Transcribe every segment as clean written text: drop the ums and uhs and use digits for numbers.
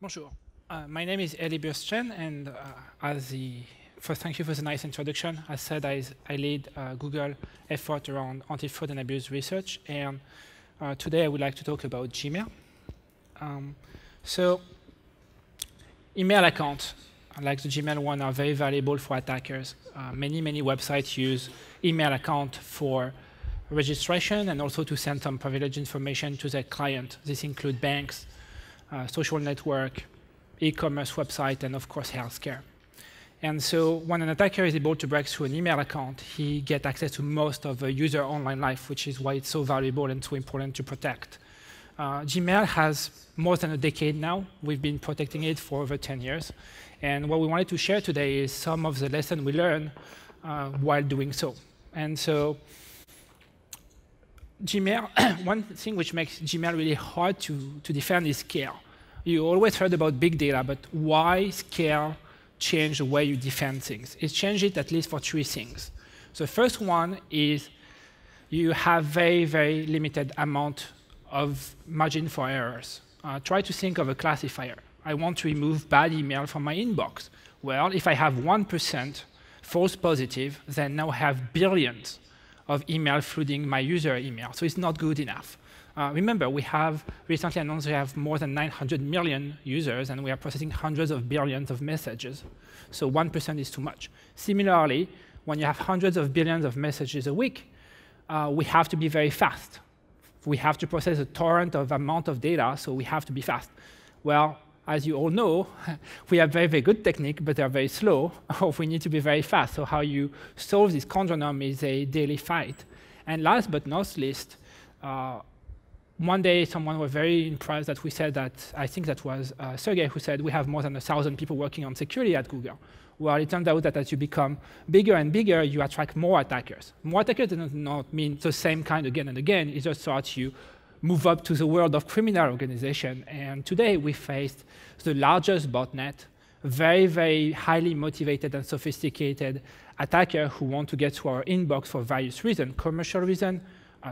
Bonjour. My name is Elie Bursztein, and thank you for the nice introduction. As said, I lead Google effort around anti-fraud and abuse research, and today I would like to talk about Gmail. So email accounts, like the Gmail one, are very valuable for attackers. Many websites use email account for registration and also to send some privileged information to their client. This includes banks, social network, e-commerce website, and of course healthcare. And so when an attacker is able to break through an email account, he gets access to most of the user online life, which is why it's so valuable and so important to protect. Gmail has more than a decade now. We've been protecting it for over 10 years. And what we wanted to share today is some of the lessons we learned while doing so. And so Gmail, one thing which makes Gmail really hard to defend is scale. You always heard about big data, but why scale change the way you defend things? It changed it at least for three things. So the first one is you have very limited amount of margin for errors. Try to think of a classifier. I want to remove bad email from my inbox. Well, if I have 1% false positive, then now I have billions of email flooding my user email. So it's not good enough. Remember, we have recently announced we have more than 900 million users, and we are processing hundreds of billions of messages. So 1% is too much. Similarly, when you have hundreds of billions of messages a week, we have to be very fast. We have to process a torrent of amount of data, so we have to be fast. Well, as you all know, we have very good technique, but they're very slow, or we need to be very fast. So how you solve this conundrum is a daily fight. And last but not least, one day someone was very impressed that we said that, I think that was Sergey who said, we have more than 1,000 people working on security at Google. Well, it turns out that as you become bigger and bigger, you attract more attackers. More attackers does not mean the same kind again and again. It just starts you move up to the world of criminal organization. And today we faced the largest botnet, very highly motivated and sophisticated attacker who want to get to our inbox for various reasons, commercial reasons,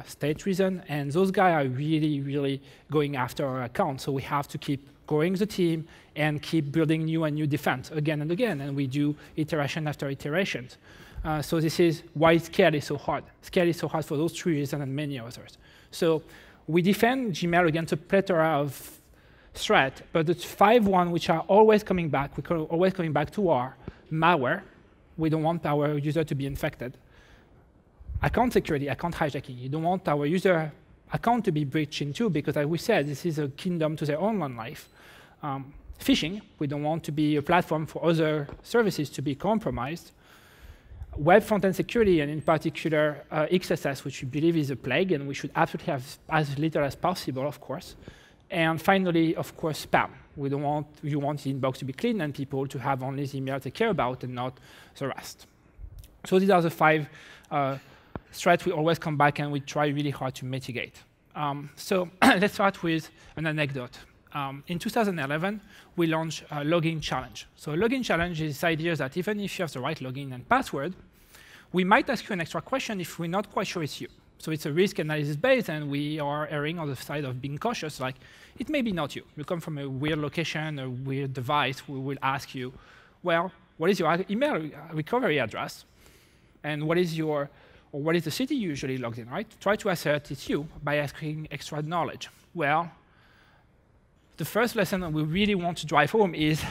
state reason, and those guys are really going after our account. So we have to keep growing the team and keep building new and new defense again and again, and we do iteration after iterations. So this is why scale is so hard. Scale is so hard for those three reasons and many others. So we defend Gmail against a plethora of threats, but the 5 ones which are always coming back, we're always coming back to are malware. We don't want our user to be infected. Account security, account hijacking. You don't want our user account to be breached into because, as we said, this is a kingdom to their online life. Phishing, we don't want to be a platform for other services to be compromised. Web front-end security, and in particular XSS, which we believe is a plague, and we should absolutely have as little as possible, of course. And finally, of course, spam. You want the inbox to be clean and people to have only the emails they care about and not the rest. So these are the 5 threats we always come back and we try really hard to mitigate. So let's start with an anecdote. In 2011, we launched a login challenge. So a login challenge is this idea that even if you have the right login and password, we might ask you an extra question if we're not quite sure it's you. So it's a risk analysis base, and we are erring on the side of being cautious, like it may be not you. You come from a weird location, a weird device. We will ask you, well, what is your email recovery address? And what is the city you usually logged in, right? Try to assert it's you by asking extra knowledge. Well, the first lesson that we really want to drive home is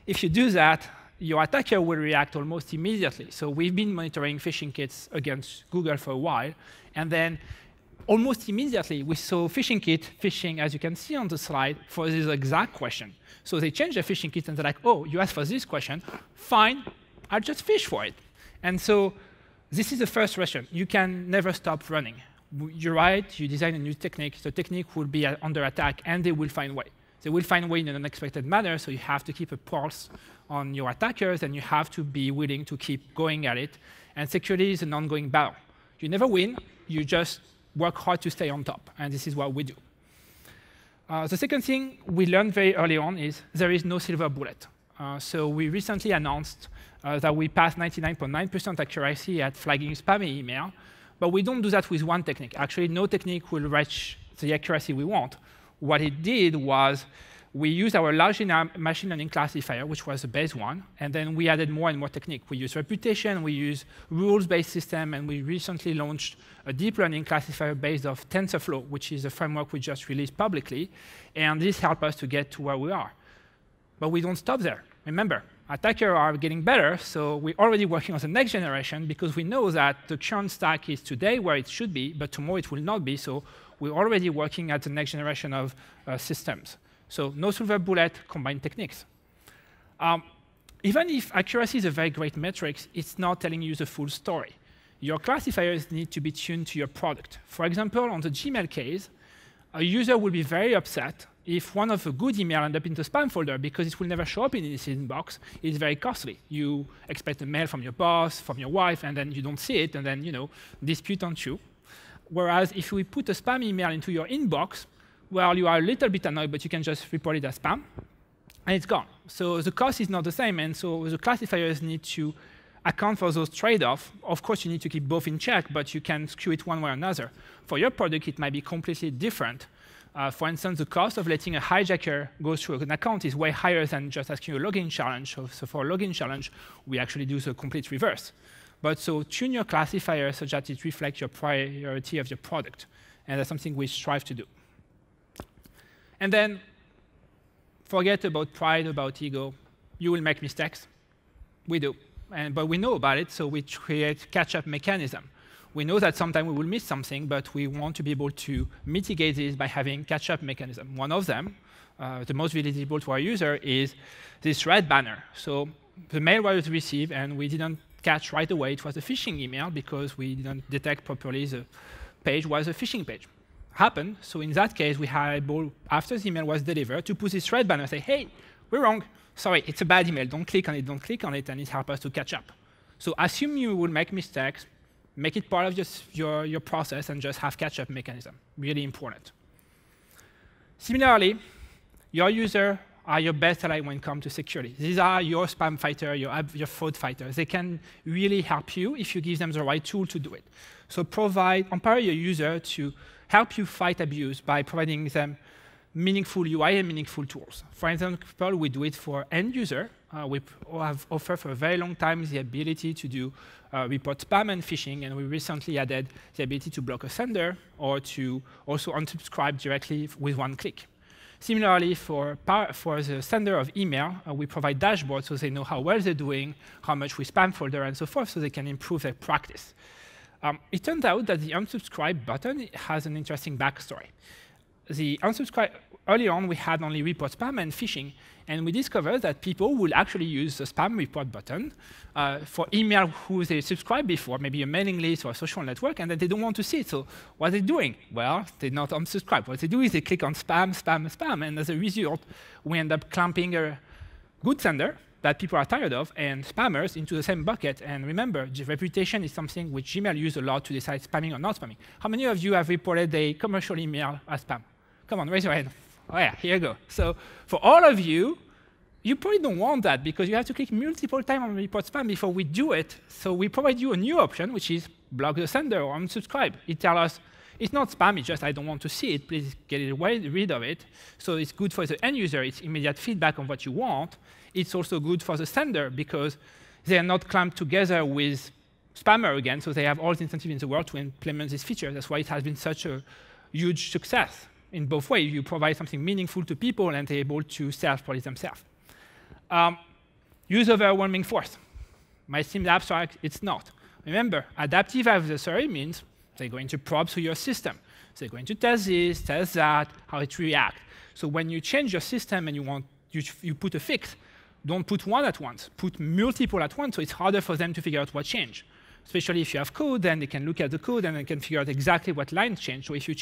if you do that, your attacker will react almost immediately. So we've been monitoring phishing kits against Google for a while, and then almost immediately we saw phishing kit phishing, as you can see on the slide, for this exact question. So they changed their phishing kit and they're like, oh, you asked for this question, fine, I'll just fish for it. And so this is the first lesson. You can never stop running. You're right, you design a new technique, the technique will be under attack, and they will find a way. They will find a way in an unexpected manner, so you have to keep a pulse on your attackers, and you have to be willing to keep going at it. And security is an ongoing battle. You never win, you just work hard to stay on top, and this is what we do. The second thing we learned very early on is there is no silver bullet. So we recently announced that we passed 99.9% accuracy at flagging spammy email, but we don't do that with one technique. Actually, no technique will reach the accuracy we want. What it did was we used our large machine learning classifier, which was the base one, and then we added more and more technique. We use reputation, we use rules-based system, and we recently launched a deep learning classifier based off TensorFlow, which is a framework we just released publicly, and this helped us to get to where we are. But we don't stop there. Remember, attackers are getting better, so we're already working on the next generation because we know that the current stack is today where it should be, but tomorrow it will not be, so we're already working at the next generation of systems. So no silver bullet, combined techniques. Even if accuracy is a very great metric, it's not telling you the full story. Your classifiers need to be tuned to your product. For example, on the Gmail case, a user will be very upset if one of the good emails ends up in the spam folder because it will never show up in his inbox. It's very costly. You expect a mail from your boss, from your wife, and then you don't see it, and then dispute on you. Whereas if we put a spam email into your inbox, well, you are a little bit annoyed, but you can just report it as spam, and it's gone. So the cost is not the same, and so the classifiers need to account for those trade-offs. Of course, you need to keep both in check, but you can skew it one way or another. For your product, it might be completely different. For instance, the cost of letting a hijacker go through an account is way higher than just asking a login challenge. So for a login challenge, we actually do the complete reverse. But so tune your classifier such that it reflects your priority of your product. And that's something we strive to do. And then forget about pride, about ego. You will make mistakes. We do. But we know about it, so we create catch-up mechanism. We know that sometimes we will miss something, but we want to be able to mitigate this by having catch-up mechanism. One of them, the most visible to our user, is this red banner. So the mail was received, and we didn't catch right away it was a phishing email because we didn't detect properly the page was a phishing page. Happened. So in that case, we had able, after the email was delivered, to put this red banner and say, hey, we're wrong. Sorry, it's a bad email. Don't click on it, and it helps us to catch up. So assume you will make mistakes, make it part of your process, and just have catch-up mechanism. Really important. Similarly, your user are your best ally when it comes to security. These are your spam fighter, your fraud fighters. They can really help you if you give them the right tool to do it. So empower your user to help you fight abuse by providing them meaningful UI and meaningful tools. For example, we do it for end user. We have offered for a very long time the ability to do report spam and phishing, and we recently added the ability to block a sender or to also unsubscribe directly with one click. Similarly, for the sender of email, we provide dashboards so they know how well they're doing, how much we spam folder, and so forth, so they can improve their practice. It turns out that the unsubscribe button has an interesting backstory. The unsubscribe, early on, we had only report spam and phishing, and we discovered that people will actually use the spam report button for email who they subscribed before, maybe a mailing list or a social network, and then they don't want to see it. So what are they doing? Well, they're not unsubscribed. What they do is they click on spam, spam, spam, and as a result, we end up clumping a good sender that people are tired of and spammers into the same bucket. And remember, the reputation is something which Gmail uses a lot to decide spamming or not spamming. How many of you have reported a commercial email as spam? Come on, raise your hand. Oh yeah, here you go. So for all of you, you probably don't want that because you have to click multiple times on report spam before we do it. So we provide you a new option, which is block the sender or unsubscribe. It tells us it's not spam, it's just I don't want to see it. Please get rid of it. So it's good for the end user. It's immediate feedback on what you want. It's also good for the sender because they are not clumped together with spammer again, so they have all the incentive in the world to implement this feature. That's why it has been such a huge success in both ways. You provide something meaningful to people, and they're able to self-police themselves. Use overwhelming force. Might seem abstract, it's not. Remember, adaptive adversary means they're going to probe through your system. They're going to test this, test that, how it reacts. So when you change your system and you put a fix, don't put one at once. Put multiple at once, so it's harder for them to figure out what changed. Especially if you have code, then they can look at the code and they can figure out exactly what lines changed. So if you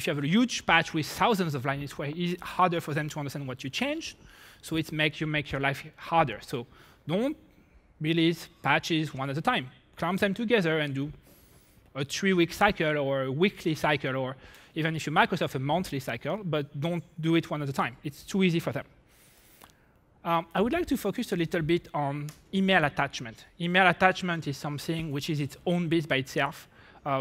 have a huge patch with thousands of lines, it's harder for them to understand what you changed. So it makes your life harder. So don't release patches one at a time. Clump them together and do a 3-week cycle or a weekly cycle, or even if you're Microsoft, a monthly cycle, but don't do it one at a time. It's too easy for them. I would like to focus a little bit on email attachment. Email attachment is something which is its own beast by itself.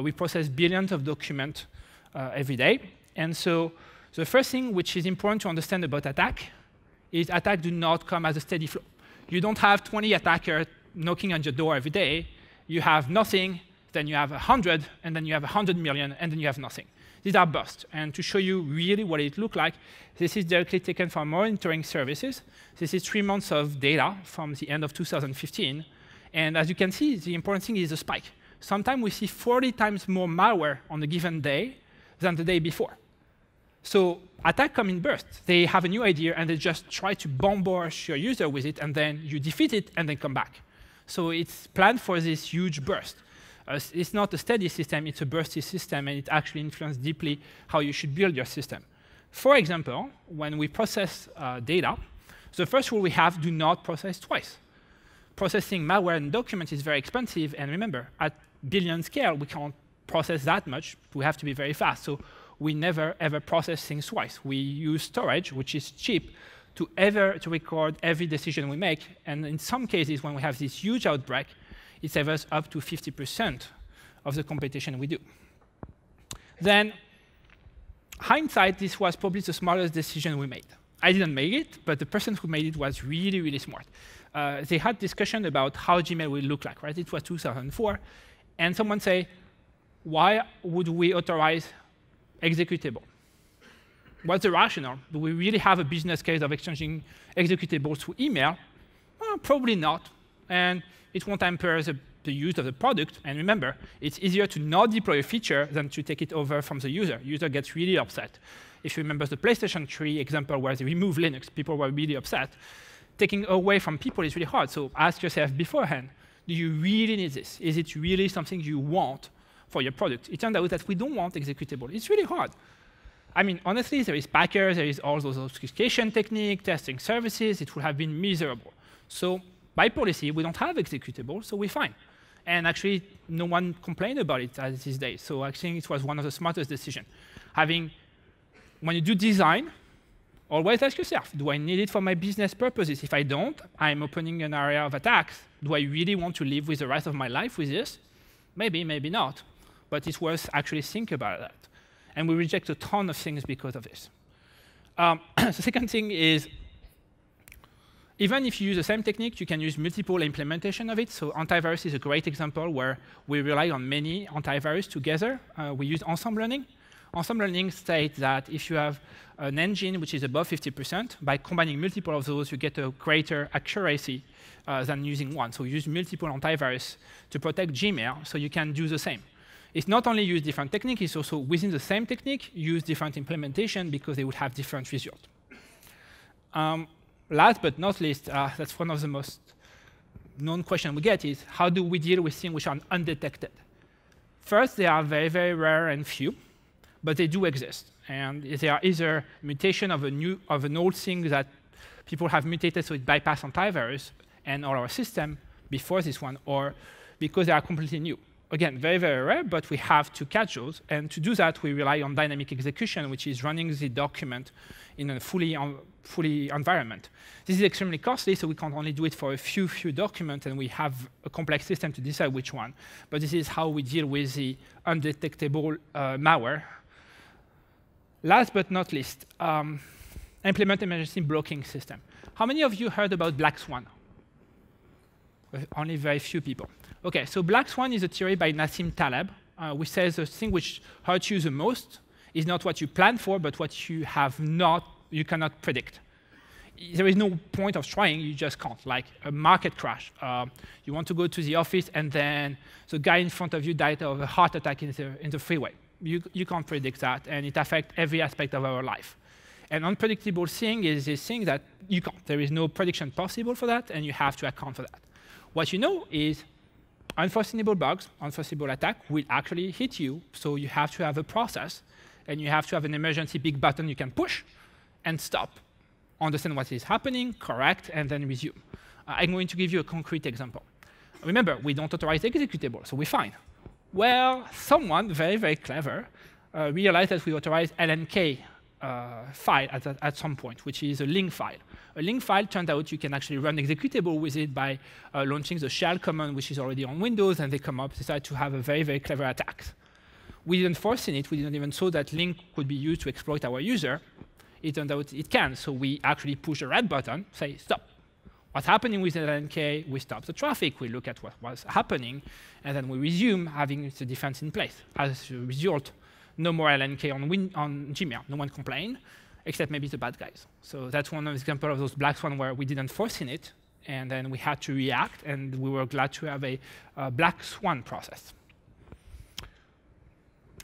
We process billions of documents every day. And so The first thing which is important to understand about attack is attacks do not come as a steady flow. You don't have 20 attackers knocking on your door every day. You have nothing, then you have 100, and then you have 100 million, and then you have nothing. These are bursts. And to show you really what it looks like, this is directly taken from monitoring services. This is 3 months of data from the end of 2015. And as you can see, the important thing is the spike. Sometimes we see 40 times more malware on a given day than the day before. So attacks come in bursts. They have a new idea, and they just try to bombard your user with it, and then you defeat it, and then come back. So it's planned for this huge burst. It's not a steady system, it's a bursty system, and it actually influences deeply how you should build your system. For example, when we process data, the first rule we have, do not process twice. Processing malware and documents is very expensive, and remember, at billion scale, we can't process that much. We have to be very fast. So we never, ever process things twice. We use storage, which is cheap, to record every decision we make. And in some cases, when we have this huge outbreak, it saves us up to 50% of the computation we do. Then, hindsight, this was probably the smartest decision we made. I didn't make it, but the person who made it was really, really smart. They had discussion about how Gmail will look like, right? It was 2004. And someone say, why would we authorize executable? What's the rationale? Do we really have a business case of exchanging executables through email? Well, probably not. And it won't hamper the use of the product. And remember, it's easier to not deploy a feature than to take it over from the user. User gets really upset. If you remember the PlayStation 3 example where they removed Linux, people were really upset. Taking away from people is really hard. So ask yourself beforehand, do you really need this? Is it really something you want for your product? It turned out that we don't want executable. It's really hard. I mean, honestly, there is Packer, there is all those obfuscation techniques, testing services. It would have been miserable. So by policy, we don't have executable, so we're fine. And actually, no one complained about it these days. So I think it was one of the smartest decisions. When you do design, always ask yourself, do I need it for my business purposes? If I don't, I'm opening an area of attacks. Do I really want to live with the rest of my life with this? Maybe, maybe not. But it's worth actually thinking about that. And we reject a ton of things because of this. The second thing is, even if you use the same technique, you can use multiple implementation of it. So antivirus is a great example where we rely on many antivirus together. We use ensemble learning. Ensemble learning states that if you have an engine which is above 50%, by combining multiple of those, you get a greater accuracy than using one. So use multiple antivirus to protect Gmail, so you can do the same. It's not only use different technique, it's also within the same technique, use different implementation because they would have different results. Last but not least, that's one of the most known questions we get is, how do we deal with things which are undetected? First, they are very, very rare and few, but they do exist. And they are either mutation of an old thing that people have mutated so it bypass antivirus and all our system before this one, or because they are completely new. Again, very, very rare, but we have to catch those. And to do that, we rely on dynamic execution, which is running the document in a fully environment. This is extremely costly, so we can't only do it for a few documents, and we have a complex system to decide which one. But this is how we deal with the undetectable malware. Last but not least, implement emergency blocking system. How many of you heard about Black Swan? Only very few people. OK, so Black Swan is a theory by Nassim Taleb, which says the thing which hurts you the most is not what you plan for, but what you cannot predict. There is no point of trying, you just can't. Like a market crash. You want to go to the office, and then the guy in front of you died of a heart attack in the freeway. You can't predict that, and it affects every aspect of our life. An unpredictable thing is this thing that you can't. There is no prediction possible for that, and you have to account for that. What you know is unforeseeable bugs, unforeseeable attack will actually hit you, so you have to have a process, and you have to have an emergency big button you can push and stop, understand what is happening, correct, and then resume. I'm going to give you a concrete example. Remember, we don't authorize executable, so we're fine. Well, someone very, very clever realized that we authorize LNK file at some point, which is a link file. A link file, turned out you can actually run executable with it by launching the shell command, which is already on Windows, and they decide to have a very, very clever attack. We didn't foresee it. We didn't even know that link could be used to exploit our user. It turned out it can. So we actually push the red button, say, stop. What's happening with the LNK? We stop the traffic. We look at what was happening. And then we resume having the defense in place. As a result, no more LNK on Gmail. No one complained, except maybe the bad guys. So that's one of the examples of those black swans where we didn't foresee it. And then we had to react. And we were glad to have a black swan process.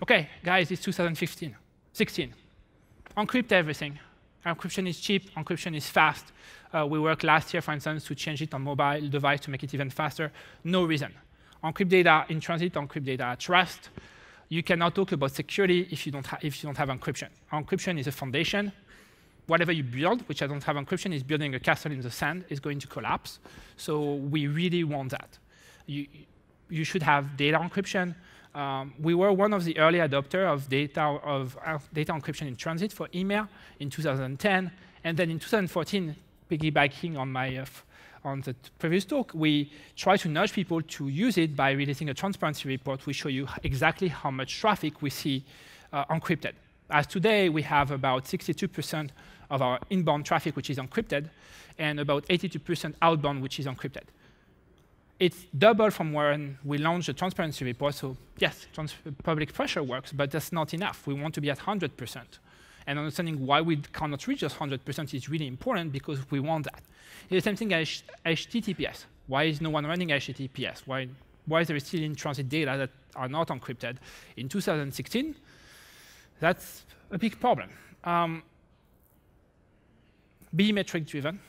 OK, guys, it's 2015, 16. Encrypt everything. Encryption is cheap. Encryption is fast. We worked last year, for instance, to change it on mobile device to make it even faster. No reason. Encrypt data in transit, encrypt data at rest. You cannot talk about security if you don't have encryption. Encryption is a foundation. Whatever you build, which I don't have encryption, is building a castle in the sand, is going to collapse. So we really want that. You should have data encryption. We were one of the early adopters of data encryption in transit for email in 2010. And then in 2014, piggybacking on the previous talk, we try to nudge people to use it by releasing a transparency report. We show you exactly how much traffic we see encrypted. As today, we have about 62% of our inbound traffic, which is encrypted, and about 82% outbound, which is encrypted. It's double from when we launched the transparency report. So yes, public pressure works, but that's not enough. We want to be at 100%. And understanding why we cannot reach just 100% is really important because we want that. It's the same thing as HTTPS. Why is no one running HTTPS? Why is there still in-transit data that are not encrypted? In 2016, that's a big problem. Be metric-driven.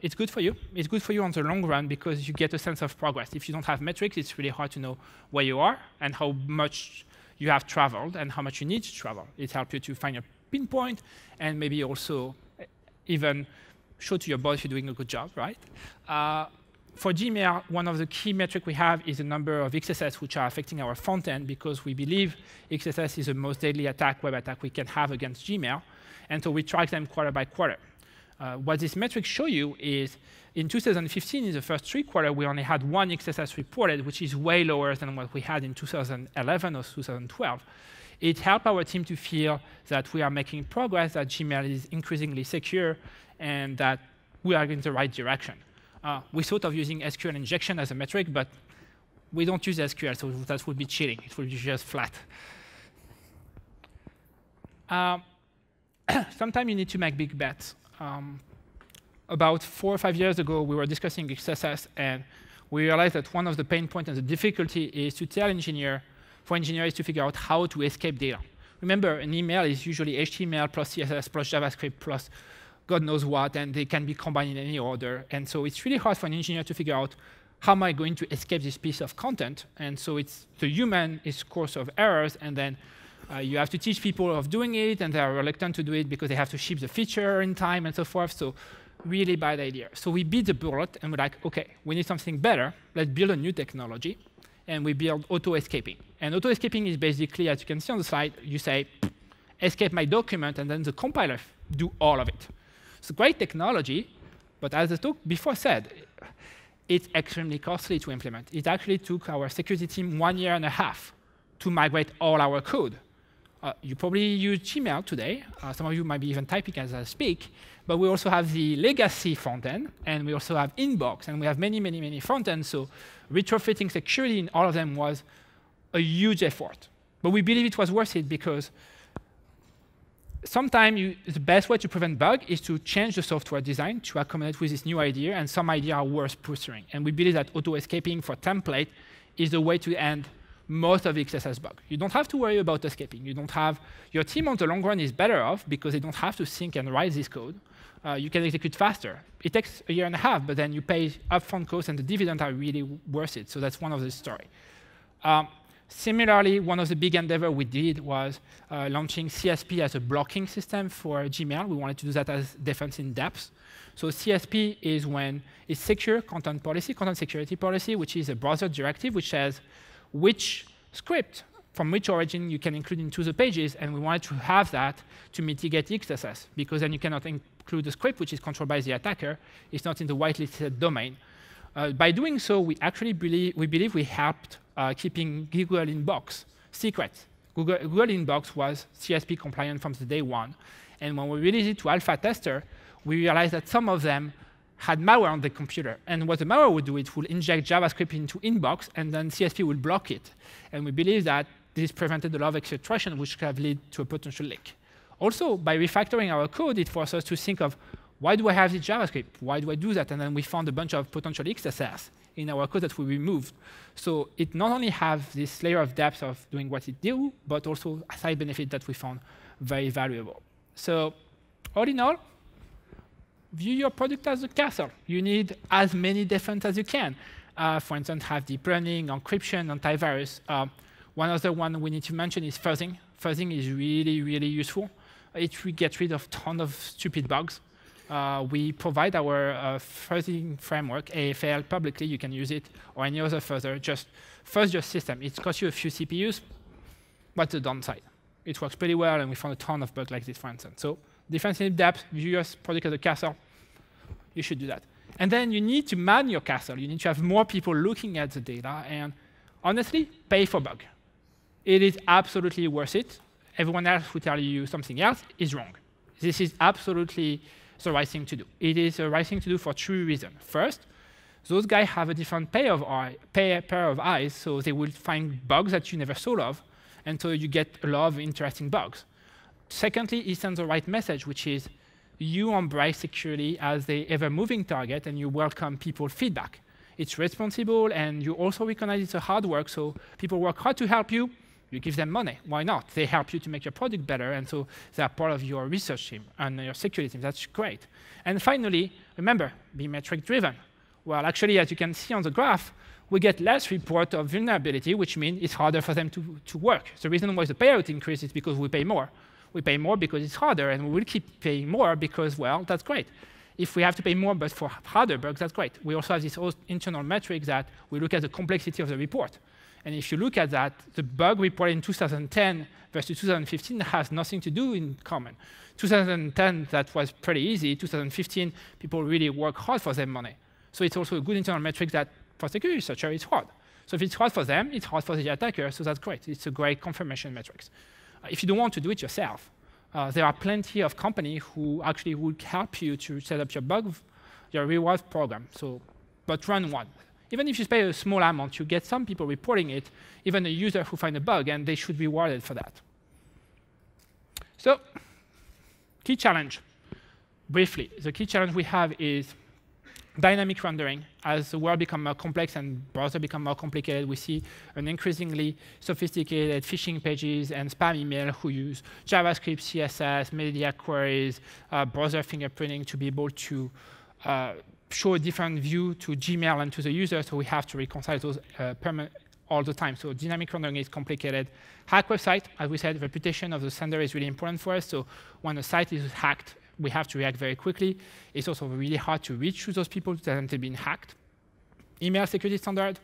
It's good for you. It's good for you on the long run because you get a sense of progress. If you don't have metrics, it's really hard to know where you are and how much you have traveled and how much you need to travel. It helps you to find your pinpoint and maybe also even show to your boss you're doing a good job, right? For Gmail, one of the key metrics we have is the number of XSS which are affecting our front end because we believe XSS is the most deadly web attack we can have against Gmail. And so we track them quarter by quarter. What this metric show you is in 2015, in the first 3 quarters, we only had 1 XSS reported, which is way lower than what we had in 2011 or 2012. It helped our team to feel that we are making progress, that Gmail is increasingly secure, and that we are in the right direction. We thought of using SQL injection as a metric, but we don't use SQL, so that would be cheating. It would be just flat. Sometimes you need to make big bets. About 4 or 5 years ago, we were discussing XSS, and we realized that one of the pain points and the difficulty is to tell for engineers to figure out how to escape data. Remember, an email is usually HTML plus CSS plus JavaScript plus God knows what, and they can be combined in any order. And so it's really hard for an engineer to figure out how am I going to escape this piece of content. And so it's the human is course of errors, and then you have to teach people of doing it, and they are reluctant to do it because they have to ship the feature in time and so forth. So really bad idea. So we beat the bullet, and we're like, OK, we need something better. Let's build a new technology. And we build auto-escaping. And auto-escaping is basically, as you can see on the slide, you say, escape my document, and then the compiler do all of it. It's a great technology, but as the talk before said, it's extremely costly to implement. It actually took our security team 1.5 years to migrate all our code. You probably use Gmail today. Some of you might be even typing as I speak. But we also have the legacy frontend, and we also have Inbox, and we have many, many, many frontends. So retrofitting security in all of them was a huge effort. But we believe it was worth it because sometimes the best way to prevent bug is to change the software design to accommodate with this new idea, and some ideas are worth pursuing. And we believe that auto-escaping for template is the way to end most of the XSS bug. You don't have to worry about escaping. You don't have your team on the long run is better off because they don't have to think and write this code. You can execute faster. It takes 1.5 years, but then you pay upfront costs, and the dividends are really worth it. So that's one of the story. Similarly, one of the big endeavors we did was launching CSP as a blocking system for Gmail. We wanted to do that as defense in depth. So CSP is when it's secure content policy, content security policy, which is a browser directive which says which script from which origin you can include into the pages, and we wanted to have that to mitigate XSS, because then you cannot include the script which is controlled by the attacker. It's not in the whitelisted domain. By doing so, we actually believe we helped keeping Google Inbox secret Google Inbox was CSP compliant from the day one. And when we released it to alpha tester, we realized that some of them had malware on the computer. And what the malware would do, it would inject JavaScript into Inbox, and then CSP will block it. And we believe that this prevented a lot of exfiltration, which could have led to a potential leak. Also, by refactoring our code, it forced us to think of, why do I have this JavaScript? Why do I do that? And then we found a bunch of potential XSS in our code that we removed. So it not only has this layer of depth of doing what it do, but also a side benefit that we found very valuable. So all in all, view your product as a castle. You need as many defenses as you can. For instance, have deep learning, encryption, antivirus. One other one we need to mention is fuzzing. Fuzzing is really, really useful. It gets rid of a ton of stupid bugs. We provide our fuzzing framework, AFL, publicly. You can use it, or any other fuzzer. Just fuzz your system. It costs you a few CPUs. What's the downside? It works pretty well, and we found a ton of bugs like this, for instance. So defensive depth, view your product as a castle. You should do that. And then you need to man your castle. You need to have more people looking at the data. And honestly, pay for bug. It is absolutely worth it. Everyone else who tells you something else is wrong. This is absolutely the right thing to do. It is the right thing to do for 3 reasons. First, those guys have a different pair of eyes, so they will find bugs that you never saw of, and so you get a lot of interesting bugs. Secondly, it sends the right message, which is you embrace security as the ever-moving target, and you welcome people's feedback. It's responsible, and you also recognize it's a hard work, so people work hard to help you. You give them money. Why not? They help you to make your product better, and so they are part of your research team and your security team. That's great. And finally, remember, be metric-driven. Well, actually, as you can see on the graph, we get less report of vulnerability, which means it's harder for them to work. The reason why the payout increases is because we pay more. We pay more because it's harder, and we will keep paying more because, well, that's great. If we have to pay more but for harder bugs, that's great. We also have this internal metric that we look at the complexity of the report. And if you look at that, the bug reported in 2010 versus 2015 has nothing to do in common. 2010, that was pretty easy. 2015, people really work hard for their money. So it's also a good internal metric that for security researcher, it's hard. So if it's hard for them, it's hard for the attacker, so that's great. It's a great confirmation metrics. If you don't want to do it yourself, there are plenty of companies who actually would help you to set up your reward program. So, but run one. Even if you pay a small amount, you get some people reporting it, even a user who finds a bug, and they should be rewarded for that. So, key challenge. Briefly, the key challenge we have is dynamic rendering. As the world becomes more complex and browsers become more complicated, we see an increasingly sophisticated phishing pages and spam email who use JavaScript, CSS, media queries, browser fingerprinting to be able to show a different view to Gmail and to the user, so we have to reconcile those all the time. So dynamic rendering is complicated. Hack website, as we said, reputation of the sender is really important for us. So when a site is hacked, we have to react very quickly. It's also really hard to reach to those people that haven't been hacked. Email security standard,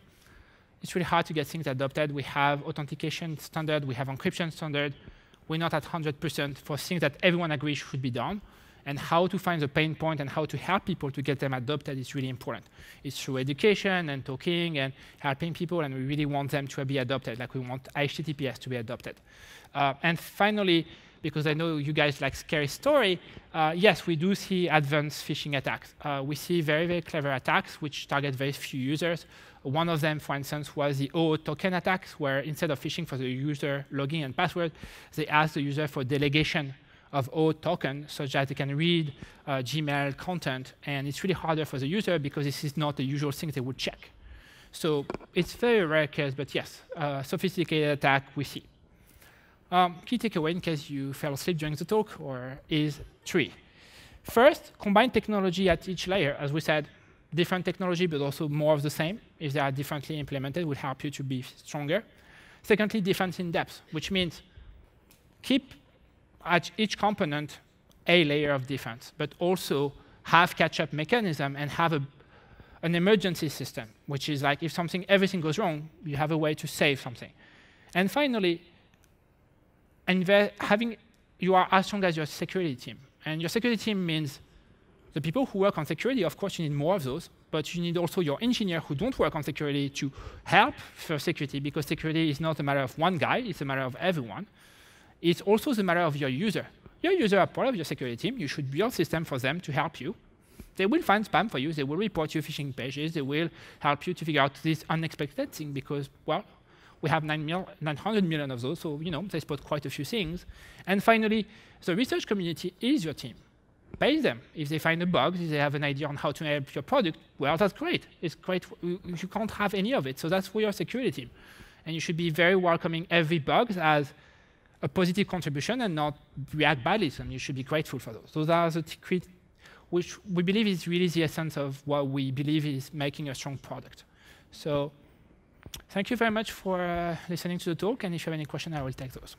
it's really hard to get things adopted. We have authentication standard, we have encryption standard. We're not at 100% for things that everyone agrees should be done. And how to find the pain point and how to help people to get them adopted is really important. It's through education and talking and helping people, and we really want them to be adopted, like we want HTTPS to be adopted. And finally, because I know you guys like scary story, yes, we do see advanced phishing attacks. We see very, very clever attacks which target very few users. One of them, for instance, was the OAuth token attacks, where instead of phishing for the user login and password, they ask the user for delegation of OAuth token, such that they can read Gmail content. And it's really harder for the user because this is not the usual thing they would check. So it's very rare case, but yes, sophisticated attack we see. Key takeaway in case you fell asleep during the talk is 3. First, combine technology at each layer. As we said, different technology, but also more of the same. If they are differently implemented, will help you to be stronger. Secondly, defense in depth, which means keep at each component a layer of defense, but also have catch-up mechanism and have an emergency system, which is like if everything goes wrong, you have a way to save something. And finally, you are as strong as your security team. And your security team means the people who work on security, of course, you need more of those. but you need also your engineer who don't work on security to help for security, because security is not a matter of one guy, it's a matter of everyone. It's also the matter of your user. Your users are part of your security team. You should build a system for them to help you. They will find spam for you. They will report you phishing pages. They will help you to figure out this unexpected thing because, well, we have 900 million of those, so they spot quite a few things. And finally, the research community is your team. Pay them. If they find a bug, if they have an idea on how to help your product, well, that's great. It's great. You can't have any of it, so that's for your security team. And you should be very welcoming every bug as a positive contribution and not react badly, and you should be grateful for those. Those are the secrets which we believe is really the essence of what we believe is making a strong product. So thank you very much for listening to the talk, and if you have any questions, I will take those.